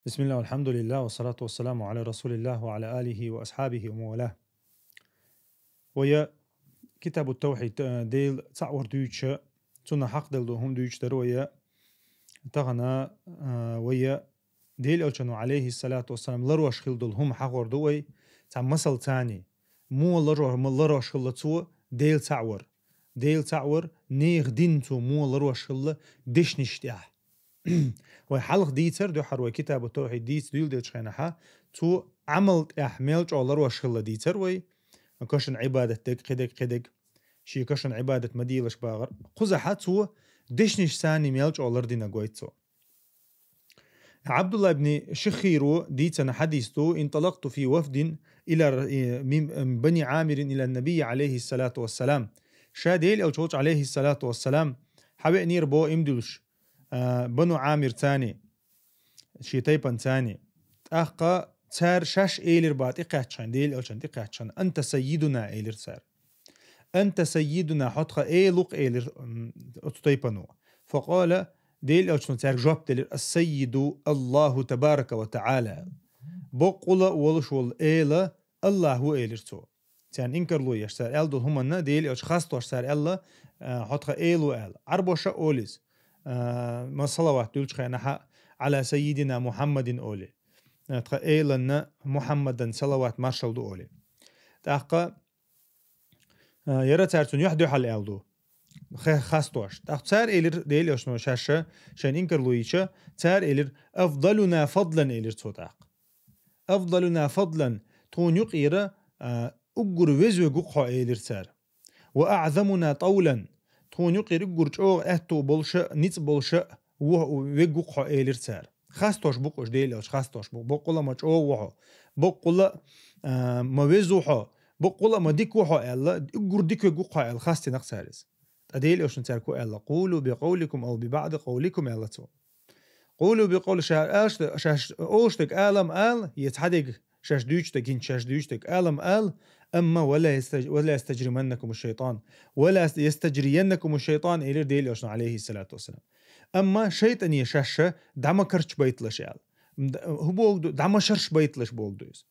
بسم الله والحمد لله والصلاة والسلام على رسول الله وعلى آله وأصحابه وموالاه. ويا كتاب التوحيد ديل تعور دويتشا تنا حق ديل هم دويتش درويا تغنى ويا ديل أوشنو عليه الصلاة والسلام لروش خل دول هم حق وردوي تع مسل تاني مو لروش خل تو ديل تعور نيغ دينتو مو لروش خل ديش نشتيح وحلق ديتر دو حروي كتاب التوحيد ديت ديل ديل شخينها تو عملت احملج او لروش خل ديتر وي كشن عبادة قدك شي كشن عبادة مديلش باغر قزحة تو دشنش ثاني ميلج او لردينا قويتو عبد الله بن شخيرو ديتنا حديثتو انطلقت في وفد إلى من بني عامر إلى النبي عليه الصلاة والسلام شاديل أو تشوش عليه الصلاة والسلام حبئ نير بو امدلش بنو عامر تاني شي تيبان تاني أخا تار شاش إيلر بات إقاعتشان ديل أو شان إقاعتشان أنت سيدنا إيلر تار أنت سيدنا حطخ إيلوق إيلر أتطيبانو فقال ديل أو شان تار جواب ديل السيد الله تبارك وتعالى بقول ولش والإيلة الله هو إيلر تو تان إنكر لو يشتار إل دول هما ديل أو خاصتو أشتار إلا حطخ إيلو إل عربوشا أوليز ما صلوات دولش خينا على سيدنا محمد أولي إيلنا محمدا صلوات مارشال دو أولي تاقا يرى تارتون يحدو حل إلدو خاصتوش تاق تار إيلر ديل يشنو شاشة شان إنكر لويشة تار إيلر أفضلنا فضلا إيلر توتاق أفضلنا فضلا تون يقير أقر وزو قوقها إيلر تار وأعظمنا طولا تون يقير أقر جوغ أهتو بولشة نيت بولشة وقوقها إيلر تار خاصتوش بقوش ديلوش خاصتوش بقولا ما تشووحو بقولا ما وزوحو بقولا ما ديكوحو إلا أقر ديكو قوقها إلا خاصتي نقصاريز أديلوش نتاركو إلا قولوا بقولكم أو ببعض قولكم إلا تو قولوا بقول شاش أوشتك آلم آل يتحدق شاش دوشتك إن شاش دوشتك آلم آل أما ولا يستجرمنكم الشيطان ولا يستجرينكم الشيطان إلى ديلوش عليه الصلاة والسلام أما شيطان يشاشة دعما كرش بيتلش يال هو بوغدو دعما شرش بيتلش بوغدوز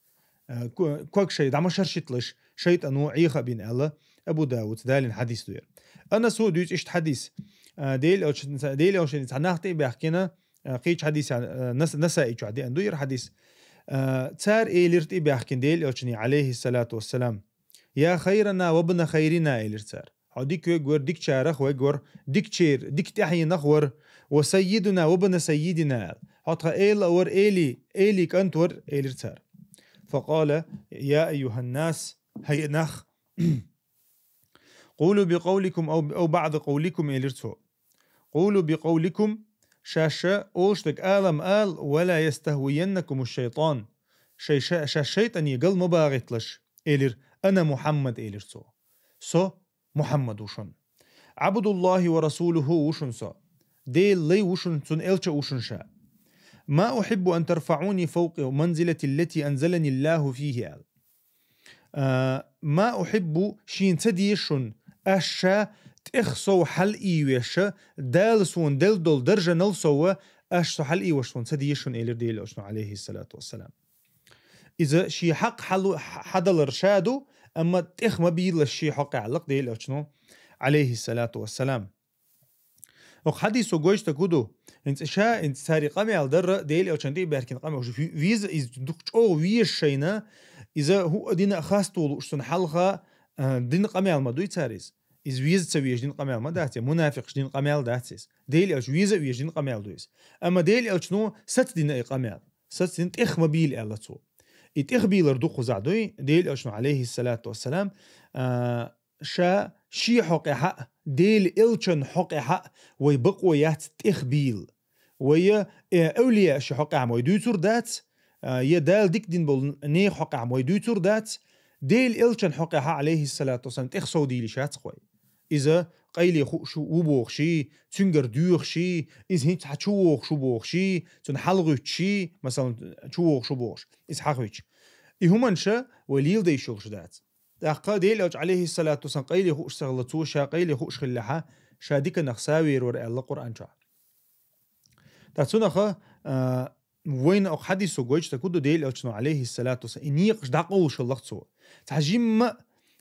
كوك شيء دعما شرشتلش شيطانو عيخة بين الله أبو داود دالين حديث دوير أنا سو دويت إشت حديث ديل أوش نتعناختي بيحكينا قيش حديث نسائي جو عدي أندوير حديث تار إيلرتي بيحكين ديل أوشني عليه الصلاة والسلام يا خيرنا وابن خيرنا إيلرتار ديك ويقور ديك شارخ ويقور ديك شير ديك تحيي نخور وسيدنا وابن سيدنا حطها إيل أور إيلي كنتور إيلرتار فقال يا أيها الناس هي نخ قولوا بقولكم أو بعض قولكم إيلرتو قولوا بقولكم شاشة أوشتك آلم آل ولا يستهوينكم الشيطان شيطان يقل مباغتلش إيلر أنا محمد إيلرتو سو محمد وشن عبد الله ورسوله وشن سو ديل لي وشن سن إلش وشن شاء ما أحب أن ترفعوني فوق منزلة التي أنزلني الله فيه ما أحب شين تديشن أشا تخصو حل إيوشا دال سون دل دول درجة نلسو أشسو حل إيوشون تديشن إلر ديل أشنو عليه الصلاة والسلام إذا شي حق حد الرشادو أما تخ ما بيل الشي حق علق ديل أشنو عليه الصلاة والسلام وحديثو جوش تكودو انت شا انت ساري قامي على در ديل أشن دي بيركن قامي وش فيز إز دكتش أو ويش شينا إذا هو دينا خاستو أشتن حلقة دين قامي على مدوي تاريز إز ويز تسويش دين قامي على مداتي منافق دين قامي على داتيس ديل أش ويز ويش دين قامي على دويس أما ديل أشنو ست دين قامي على ست دين إخ مبيل على تو إتخبيلر دو خزعدوي ديل أشنو عليه الصلاة والسلام شا شي حق حق ديل إلشن حق حق ويبقوا يات تخبيل ويا أولياء شي حق عم ويدوتور دات يا دال ديك دين بول نيخ حق عم ويدوتور دات ديل إلشن حق حق عليه الصلاة والسلام تخصو ديلي شات خوي إذا قيلي شو وبوخ شي تنجر دوخ شي إذا هنت حتشوخ شو بوخ شي تنحلغوش شي مثلا تشوخ شو بوخش إذا حقوش إهمنشا وليل دي شوخش دات داقا ديل أوج عليه الصلاة والسلام قيلي خوش سغلطو شا قيلي خوش خلحا شا ديك نخساوير ور الله قرآن شا داتسو نخا وين أو حديثه جوج تكودو ديل أشنو عليه الصلاة والسلام إنيقش دقو شلقتو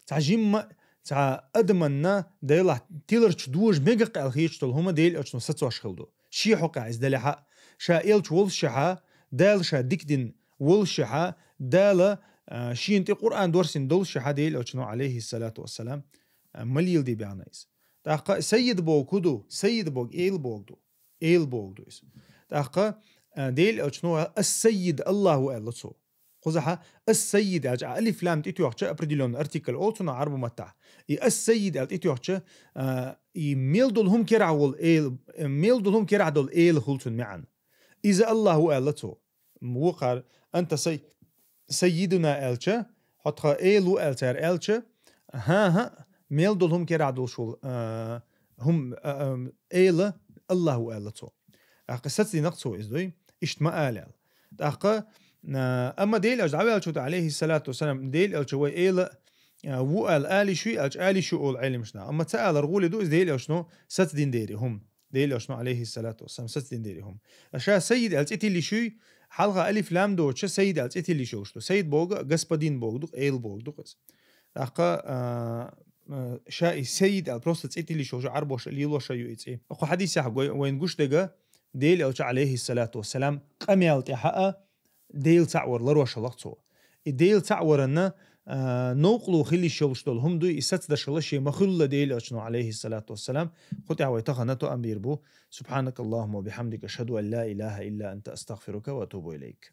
تعجيم تع أدمنا ديلا تيلرش دوج ميجا الخيش تل هما ديل أشنو ستو أشخلدو شي حق عز دلها شا إلش ولشها دال شا ديكدين ولشها دال شي انتي قرآن دورسين دول شها ديل أشنو عليه الصلاة والسلام مليل دي بيعنايز تاقا سيد بوكودو سيد بوك إيل بوكدو تاقا ديل أشنو السيد الله ألتسو خزحة السيد أجا ألف لام تيتو أخشى أبرديلون أرتيكل أولتنا عربو متى السيد تيتو أخشى ميل دولهم كرع والإيل ميل دولهم كرع دول إيل خلتون معا إذا الله ألتسو موقر أنت سيدنا ألتشى حتى إيلو ألتر ألتشى ها ميل دولهم كرع دول شول هم إيل الله ألتسو قصتي نقصو إزدوي اشتما آلال تاقا أما ديل أجعبال شو عليه الصلاة والسلام ديل أجوي إيل وقال آلي شوي آلي شو أول علم شنا أما تسأل رغولي دو إز ديل أشنو ست دين ديري هم ديل أشنو عليه الصلاة والسلام ست دين ديري هم أشياء سيد ألتئتي اللي شوي حلقة ألف لام دو تش سيد ألتئتي اللي شو سيد بوغ قسبدين بوغ دوغ إيل بوغ دوغ تاقا شاي سيد البروست تئتي اللي شو عربوش اللي يلوش يؤتي أخو حديث يحقوي وين قوش دقا ديل أوش عليه الصلاة والسلام قميال تحقق ديل تعور لروش لقصو ديل تعور أن نوقلو خلي شلشتول هم دو إسات دشلشي مخلة ديل أشنو عليه الصلاة والسلام خطي عويتها نتو أمير بو سبحانك اللهم وبحمدك أشهد أن لا إله إلا أنت أستغفرك وأتوب إليك